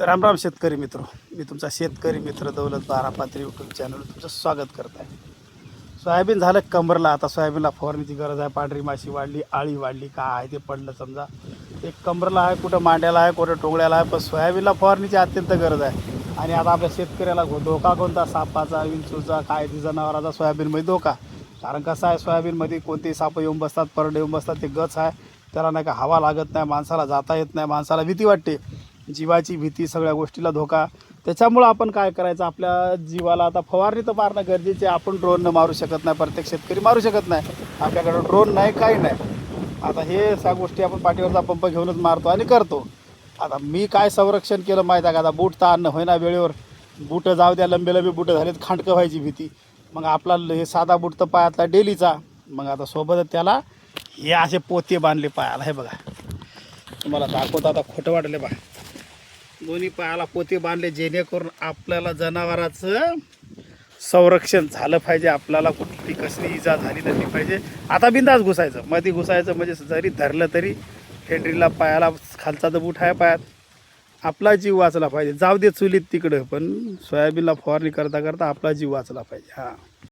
राम राम शेतकरी मित्र, मी तुमचा शेतकरी मित्र दौलत बारापात्री यूट्यूब चॅनल तुमचं स्वागत करत आहे. सोयाबीन झालं कंबरला. आता सोयाबीनला फवारणीची गरज आहे. पांढरी माशी वाढली, आळी वाढली, काय आहे ते पडलं समजा. ते कंबरला आहे, कुठं मांड्याला आहे, कुठं टोंगळ्याला आहे, पण सोयाबीनला फवारणीची अत्यंत गरज आहे. आणि आता आपल्या शेतकऱ्याला धोका कोणता? सापाचा, विंचूचा, काय जनावराचा सोयाबीनमध्ये धोका. कारण कसं आहे, सोयाबीनमध्ये कोणतेही साप येऊन बसतात, परडे येऊन बसतात. ते गच आहे, त्याला नाही का हवा लागत नाही, माणसाला जाता येत नाही, माणसाला भीती वाटते, जीवाची भीती, सगळ्या गोष्टीला धोका. त्याच्यामुळं आपण काय करायचं, आपल्या जीवाला आता फवारणी तर मारणं गरजेचे आहे. आपण ड्रोननं मारू शकत नाही, प्रत्येक शेतकरी मारू शकत नाही. आपल्याकडं ड्रोन नाही, काही नाही. आता हे सगळ्या गोष्टी आपण पाठीवरचा पंप घेऊनच मारतो आणि करतो. आता मी काय संरक्षण केलं माहीत आहे का? आता बूट तर आणणं होईना वेळेवर. बूट जाऊ द्या, लंबे बूट झालेत, खांडकं व्हायची भीती. मग आपला हे साधा बूट तर पायातला डेलीचा. मग आता सोबतच त्याला हे असे पोते बांधले पायाला. हे बघा, तुम्हाला दाखवतो, आता खोटं वाटले बा. दोन्ही पायाला पोते बांधले, जेणेकरून आपल्याला जनावराचं संरक्षण झालं पाहिजे. आपल्याला कुठली कसली इजा झाली नाही पाहिजे. आता बिंदास घुसायचं, मध्ये घुसायचं, म्हणजे जरी धरलं तरी हेंड्रीला पायाला खालचा तर बूट आहे पायात, आपला जीव वाचला पाहिजे. जाऊ दे चुलीत तिकडं, पण सोयाबीनला फवारणी करता करता आपला जीव वाचला पाहिजे. हां.